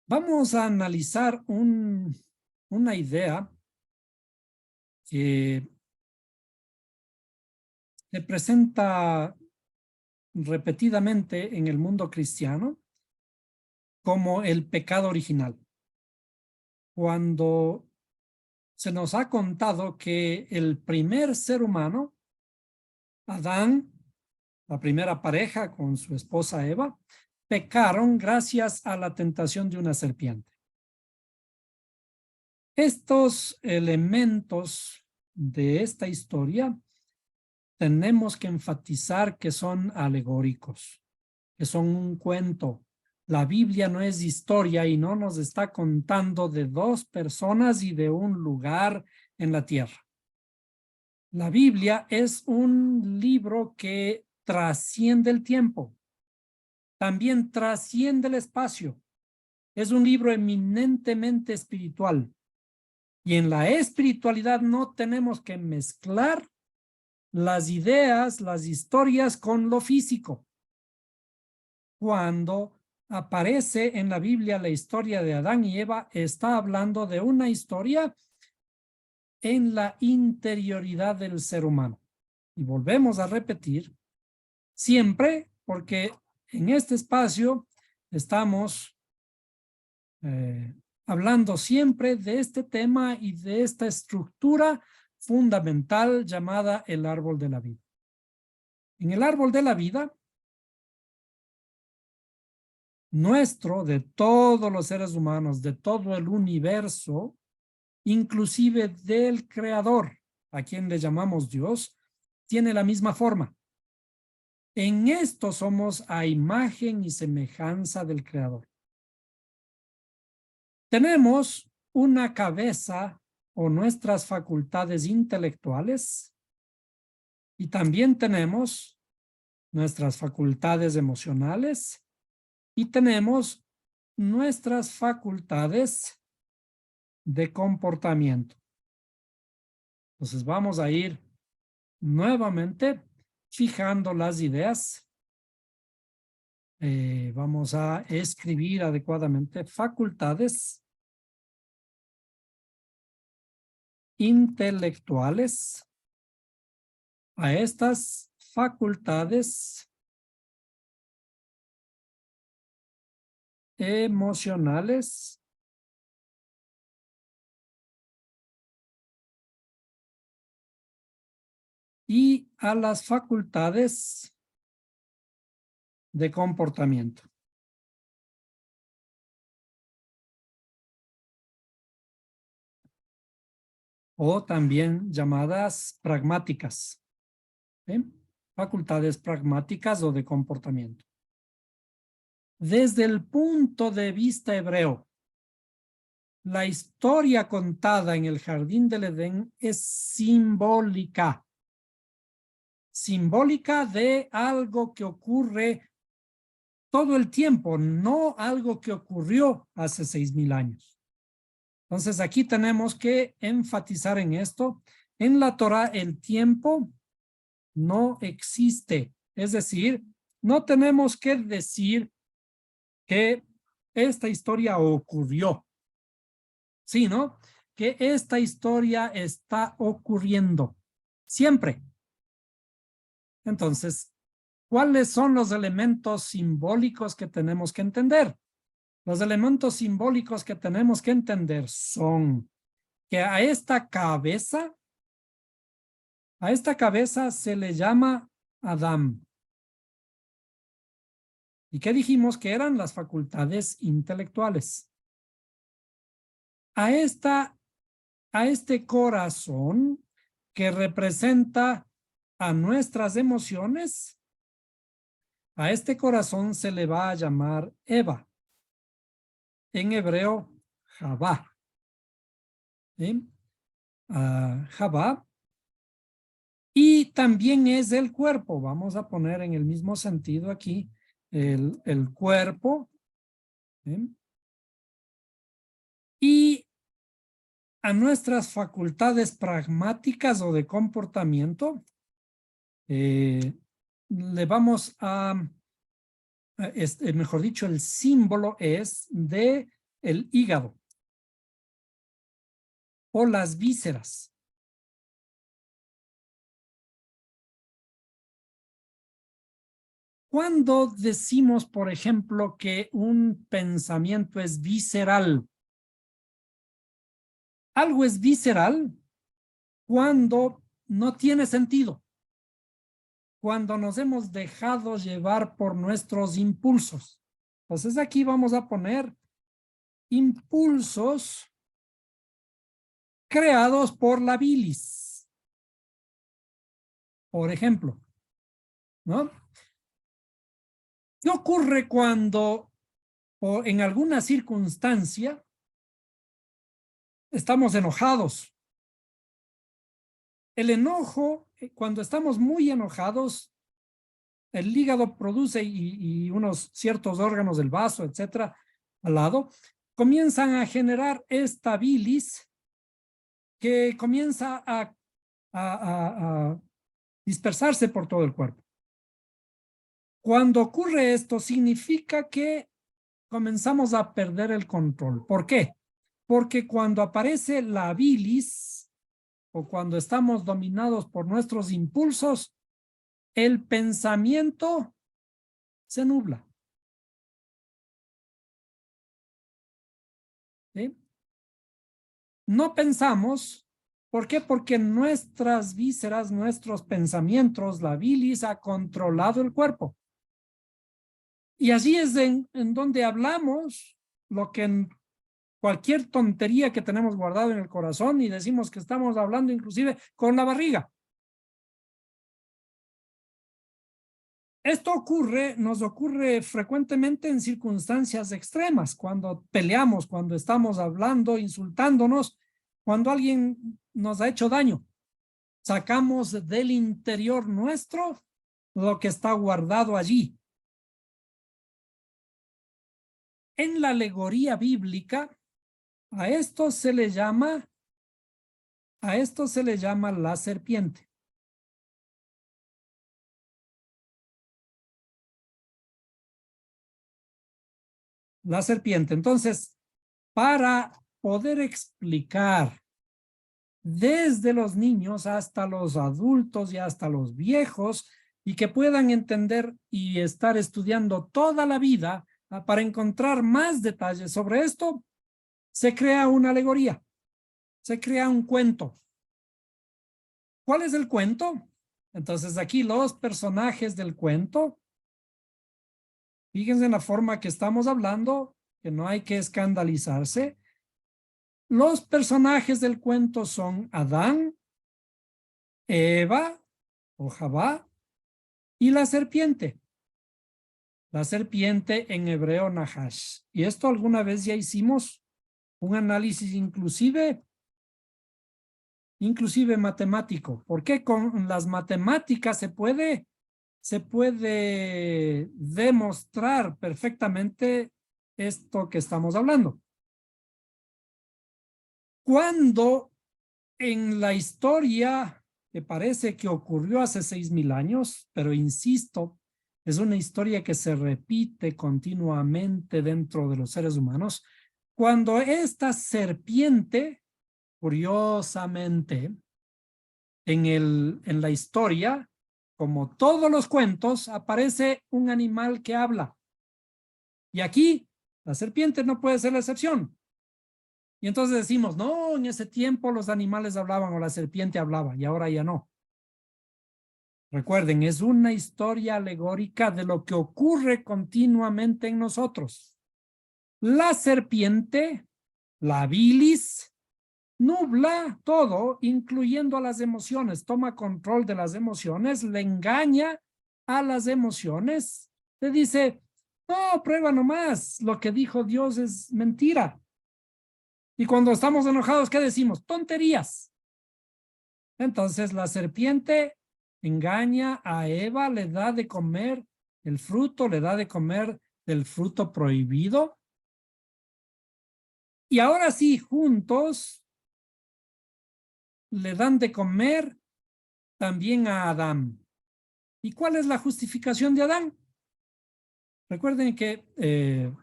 Vamos a analizar una idea que se presenta repetidamente en el mundo cristiano como el pecado original. Cuando se nos ha contado que el primer ser humano, Adán, la primera pareja con su esposa Eva, pecaron gracias a la tentación de una serpiente. Estos elementos de esta historia tenemos que enfatizar que son alegóricos, que son un cuento. La Biblia no es historia y no nos está contando de dos personas y de un lugar en la tierra. La Biblia es un libro que trasciende el tiempo, también trasciende el espacio. Es un libro eminentemente espiritual. Y en la espiritualidad no tenemos que mezclar las ideas, las historias con lo físico. Cuando aparece en la Biblia la historia de Adán y Eva, está hablando de una historia en la interioridad del ser humano. Y volvemos a repetir, siempre, porque en este espacio estamos hablando siempre de este tema y de esta estructura fundamental llamada el árbol de la vida. En el árbol de la vida, nuestro, de todos los seres humanos, de todo el universo, inclusive del creador, a quien le llamamos Dios, tiene la misma forma. En esto somos a imagen y semejanza del creador. Tenemos una cabeza o nuestras facultades intelectuales y también tenemos nuestras facultades emocionales y tenemos nuestras facultades de comportamiento. Entonces vamos a ir nuevamente fijando las ideas. Vamos a escribir adecuadamente facultades intelectuales. A estas facultades emocionales y a las facultades de comportamiento. O también llamadas pragmáticas. ¿Sí? Facultades pragmáticas o de comportamiento. Desde el punto de vista hebreo, la historia contada en el jardín del Edén es simbólica. Simbólica de algo que ocurre todo el tiempo, no algo que ocurrió hace 6,000 años. Entonces aquí tenemos que enfatizar en esto. En la Torá el tiempo no existe. Es decir, no tenemos que decir que esta historia ocurrió, sino que esta historia está ocurriendo siempre. Entonces, ¿cuáles son los elementos simbólicos que tenemos que entender? Los elementos simbólicos que tenemos que entender son que a esta cabeza se le llama Adán. ¿Y qué dijimos que eran las facultades intelectuales? A este corazón que representa a nuestras emociones, a este corazón se le va a llamar Eva. En hebreo, Javá. ¿Sí? Javá. Y también es el cuerpo. Vamos a poner en el mismo sentido aquí el cuerpo. ¿Sí? Y a nuestras facultades pragmáticas o de comportamiento, le vamos a, mejor dicho, el símbolo es de el hígado o las vísceras. Cuando decimos, por ejemplo, que un pensamiento es visceral, algo es visceral cuando no tiene sentido, cuando nos hemos dejado llevar por nuestros impulsos. Entonces aquí vamos a poner impulsos creados por la bilis. Por ejemplo, ¿no? ¿Qué ocurre cuando o en alguna circunstancia estamos enojados? El enojo, cuando estamos muy enojados, el hígado produce y unos ciertos órganos del vaso, etcétera, al lado, comienzan a generar esta bilis que comienza a dispersarse por todo el cuerpo. Cuando ocurre esto, significa que comenzamos a perder el control. ¿Por qué? Porque cuando aparece la bilis o cuando estamos dominados por nuestros impulsos, el pensamiento se nubla. ¿Sí? No pensamos. ¿Por qué? Porque nuestras vísceras, nuestros pensamientos, la bilis ha controlado el cuerpo. Y allí es en donde hablamos lo que en cualquier tontería que tenemos guardado en el corazón y decimos que estamos hablando inclusive con la barriga. Esto ocurre, nos ocurre frecuentemente en circunstancias extremas, cuando peleamos, cuando estamos hablando, insultándonos, cuando alguien nos ha hecho daño. Sacamos del interior nuestro lo que está guardado allí. En la alegoría bíblica, a esto se le llama la serpiente. La serpiente. Entonces, para poder explicar desde los niños hasta los adultos y hasta los viejos y que puedan entender y estar estudiando toda la vida para encontrar más detalles sobre esto, se crea una alegoría, se crea un cuento. ¿Cuál es el cuento? Entonces aquí los personajes del cuento, fíjense en la forma que estamos hablando, que no hay que escandalizarse. Los personajes del cuento son Adán, Eva o Javá y la serpiente. La serpiente en hebreo Nahash. Y esto alguna vez ya hicimos un análisis inclusive matemático. Porque con las matemáticas se puede demostrar perfectamente esto que estamos hablando. Cuando en la historia que parece que ocurrió hace 6,000 años, pero insisto, es una historia que se repite continuamente dentro de los seres humanos, cuando esta serpiente, curiosamente, en la historia, como todos los cuentos, aparece un animal que habla. Y aquí, la serpiente no puede ser la excepción. Y entonces decimos, no, en ese tiempo los animales hablaban o la serpiente hablaba y ahora ya no. Recuerden, es una historia alegórica de lo que ocurre continuamente en nosotros. La serpiente, la bilis, nubla todo, incluyendo a las emociones, toma control de las emociones, le engaña a las emociones, le dice, no, prueba nomás, lo que dijo Dios es mentira. Y cuando estamos enojados, ¿qué decimos? Tonterías. Entonces la serpiente engaña a Eva, le da de comer el fruto, le da de comer del fruto prohibido. Y ahora sí, juntos le dan de comer también a Adán. ¿Y cuál es la justificación de Adán? Recuerden que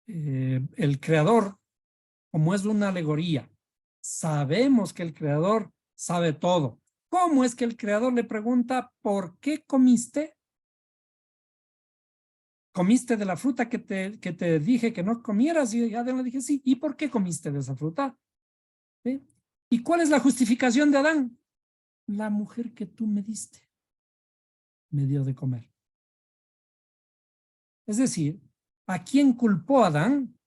el creador, como es una alegoría, sabemos que el creador sabe todo. ¿Cómo es que el creador le pregunta, ¿por qué comiste? ¿Comiste de la fruta que te dije que no comieras? Y Adán le dije, sí. ¿Y por qué comiste de esa fruta? ¿Sí? ¿Y cuál es la justificación de Adán? La mujer que tú me diste me dio de comer. Es decir, ¿a quién culpó Adán?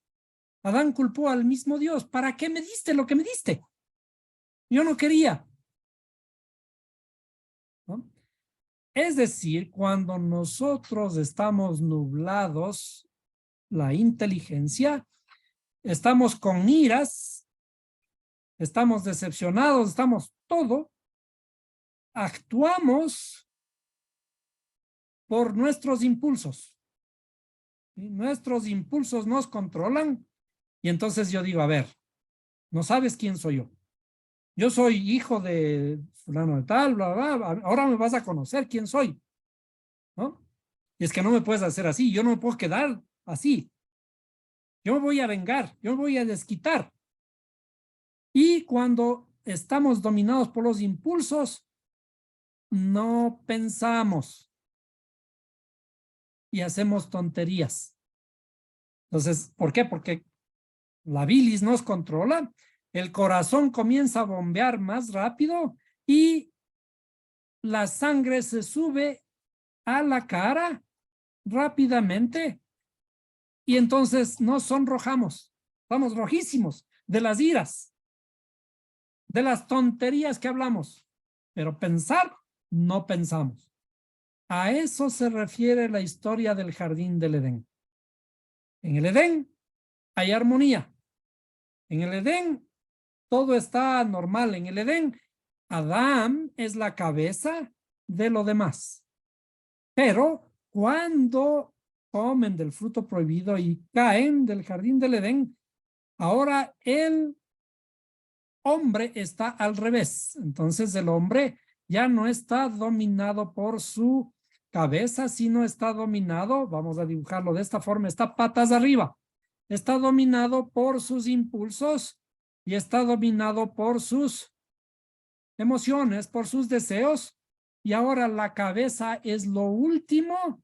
Adán culpó al mismo Dios. ¿Para qué me diste lo que me diste? Yo no quería. ¿No? Es decir, cuando nosotros estamos nublados, la inteligencia, estamos con iras, estamos decepcionados, estamos todo, actuamos por nuestros impulsos. ¿Sí? Nuestros impulsos nos controlan y entonces yo digo, a ver, no sabes quién soy yo. Yo soy hijo de fulano de tal, bla, bla, bla, ahora me vas a conocer quién soy, ¿no? Y es que no me puedes hacer así, yo no me puedo quedar así. Yo me voy a vengar, yo me voy a desquitar. Y cuando estamos dominados por los impulsos, no pensamos y hacemos tonterías. Entonces, ¿por qué? Porque la bilis nos controla, el corazón comienza a bombear más rápido y la sangre se sube a la cara rápidamente y entonces nos sonrojamos, estamos rojísimos de las iras, de las tonterías que hablamos, pero pensar no pensamos. A eso se refiere la historia del jardín del Edén. En el Edén hay armonía. En el Edén todo está normal. En el Edén, Adán es la cabeza de lo demás. Pero cuando comen del fruto prohibido y caen del jardín del Edén, ahora el hombre está al revés. Entonces el hombre ya no está dominado por su cabeza, sino está dominado, vamos a dibujarlo de esta forma, está patas arriba. Está dominado por sus impulsos y está dominado por sus emociones, por sus deseos. Y ahora la cabeza es lo último.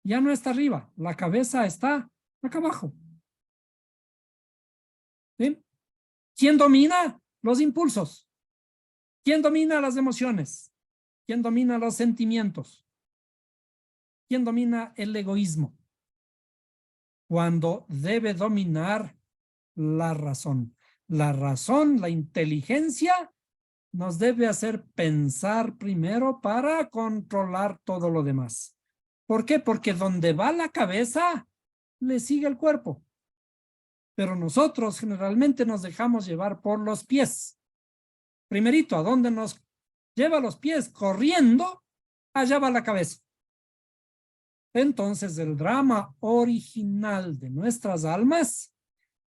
Ya no está arriba, la cabeza está acá abajo. ¿Sí? ¿Quién domina? Los impulsos. ¿Quién domina las emociones? ¿Quién domina los sentimientos? ¿Quién domina el egoísmo? Cuando debe dominar la razón. La razón, la inteligencia, nos debe hacer pensar primero para controlar todo lo demás. ¿Por qué? Porque donde va la cabeza, le sigue el cuerpo. Pero nosotros generalmente nos dejamos llevar por los pies. Primerito, ¿a dónde nos lleva los pies? Corriendo, allá va la cabeza. Entonces, el drama original de nuestras almas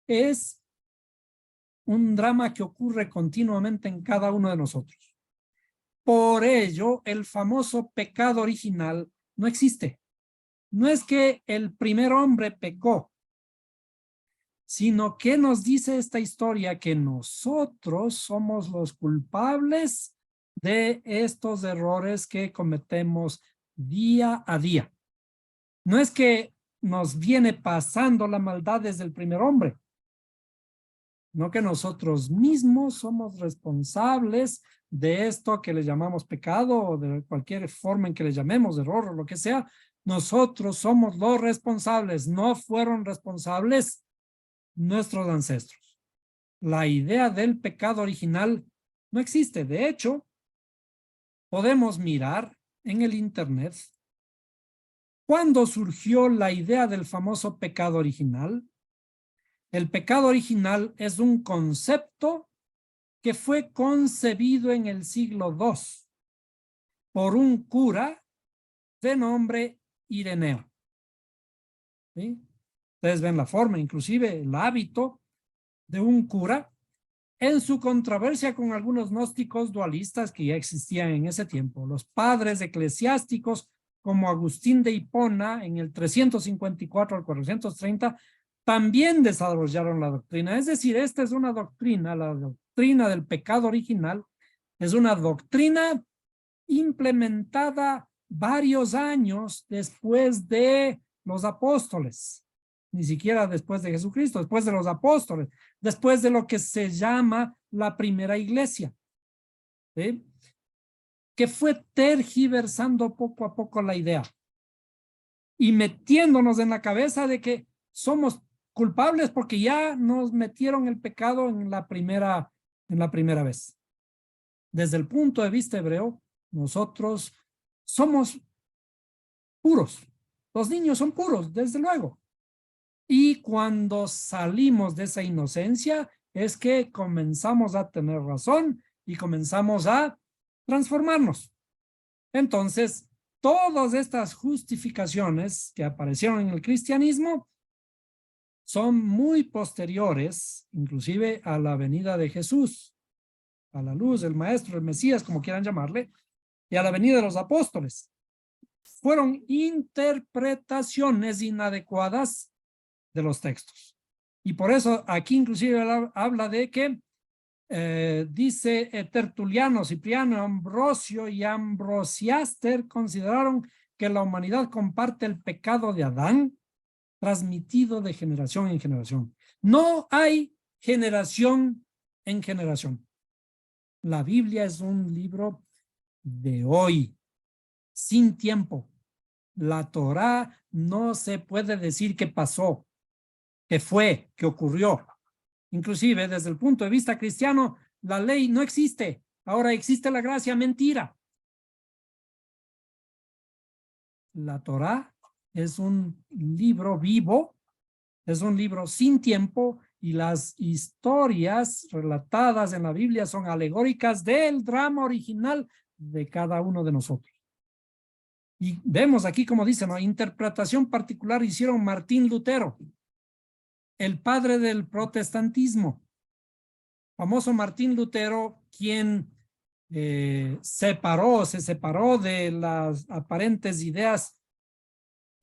es un drama que ocurre continuamente en cada uno de nosotros. Por ello, el famoso pecado original no existe. No es que el primer hombre pecó, sino que nos dice esta historia que nosotros somos los culpables de estos errores que cometemos día a día. No es que nos viene pasando la maldad desde el primer hombre, no que nosotros mismos somos responsables de esto que le llamamos pecado o de cualquier forma en que le llamemos error o lo que sea. Nosotros somos los responsables, no fueron responsables nuestros ancestros. La idea del pecado original no existe. De hecho, podemos mirar en el internet cuándo surgió la idea del famoso pecado original. El pecado original es un concepto que fue concebido en el siglo II por un cura de nombre Ireneo. ¿Sí? Ustedes ven la forma, inclusive el hábito de un cura en su controversia con algunos gnósticos dualistas que ya existían en ese tiempo. Los padres eclesiásticos como Agustín de Hipona en el 354 al 430, también desarrollaron la doctrina. Es decir, esta es una doctrina, la doctrina del pecado original, es una doctrina implementada varios años después de los apóstoles, ni siquiera después de Jesucristo, después de los apóstoles, después de lo que se llama la primera iglesia, ¿sí? Que fue tergiversando poco a poco la idea y metiéndonos en la cabeza de que somos culpables porque ya nos metieron el pecado en la primera vez. Desde el punto de vista hebreo, nosotros somos puros. Los niños son puros, desde luego. Y cuando salimos de esa inocencia es que comenzamos a tener razón y comenzamos a transformarnos. Entonces, todas estas justificaciones que aparecieron en el cristianismo son muy posteriores, inclusive a la venida de Jesús, a la luz, el maestro, el Mesías, como quieran llamarle, y a la venida de los apóstoles. Fueron interpretaciones inadecuadas de los textos. Y por eso aquí inclusive habla de que dice Tertuliano, Cipriano, Ambrosio y Ambrosiaster consideraron que la humanidad comparte el pecado de Adán transmitido de generación en generación. No hay generación en generación. La Biblia es un libro de hoy, sin tiempo. La Torá no se puede decir que pasó, que fue, que ocurrió. Inclusive, desde el punto de vista cristiano, la ley no existe. Ahora existe la gracia, mentira. La Torá es un libro vivo, es un libro sin tiempo, y las historias relatadas en la Biblia son alegóricas del drama original de cada uno de nosotros. Y vemos aquí, como dicen, ¿no? Interpretación particular hicieron Martín Lutero, el padre del protestantismo. Famoso Martín Lutero, quien se separó de las aparentes ideas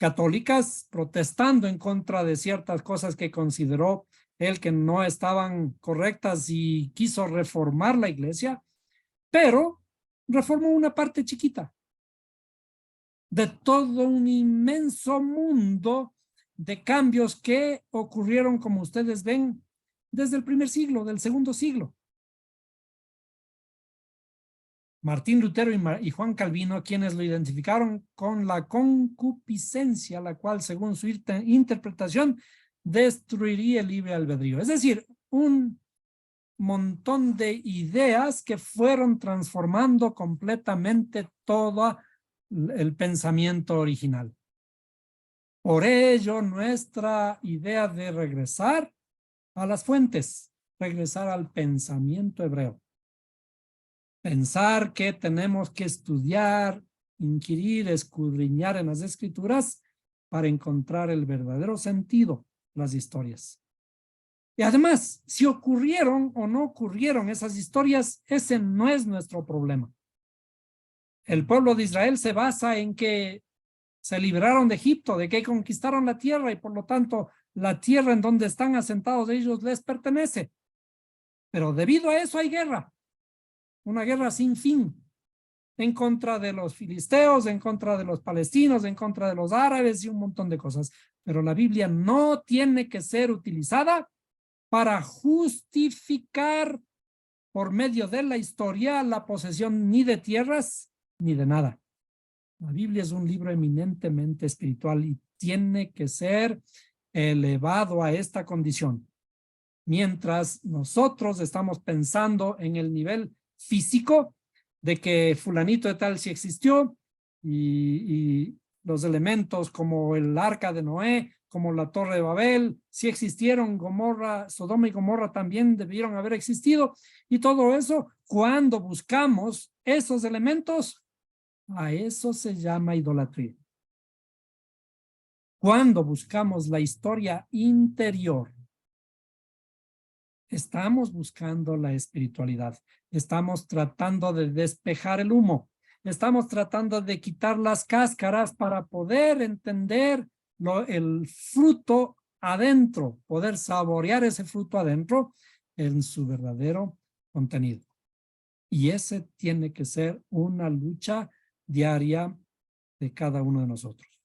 católicas, protestando en contra de ciertas cosas que consideró él que no estaban correctas y quiso reformar la iglesia, pero reformó una parte chiquita de todo un inmenso mundo de cambios que ocurrieron, como ustedes ven, desde el primer siglo, del segundo siglo. Martín Lutero y Juan Calvino, quienes lo identificaron con la concupiscencia, la cual, según su interpretación, destruiría el libre albedrío. Es decir, un montón de ideas que fueron transformando completamente todo el pensamiento original. Por ello, nuestra idea de regresar a las fuentes, regresar al pensamiento hebreo. Pensar que tenemos que estudiar, inquirir, escudriñar en las escrituras para encontrar el verdadero sentido de las historias. Y además, si ocurrieron o no ocurrieron esas historias, ese no es nuestro problema. El pueblo de Israel se basa en que se libraron de Egipto, de que conquistaron la tierra y por lo tanto la tierra en donde están asentados ellos les pertenece. Pero debido a eso hay guerra. Una guerra sin fin, en contra de los filisteos, en contra de los palestinos, en contra de los árabes y un montón de cosas. Pero la Biblia no tiene que ser utilizada para justificar por medio de la historia la posesión ni de tierras ni de nada. La Biblia es un libro eminentemente espiritual y tiene que ser elevado a esta condición. Mientras nosotros estamos pensando en el nivel físico de que fulanito de tal sí existió y los elementos como el arca de Noé, como la torre de Babel, sí existieron, Gomorra, Sodoma y Gomorra también debieron haber existido, y todo eso, cuando buscamos esos elementos, a eso se llama idolatría. Cuando buscamos la historia interior, estamos buscando la espiritualidad. Estamos tratando de despejar el humo. Estamos tratando de quitar las cáscaras para poder entender el fruto adentro, poder saborear ese fruto adentro en su verdadero contenido. Y ese tiene que ser una lucha diaria de cada uno de nosotros.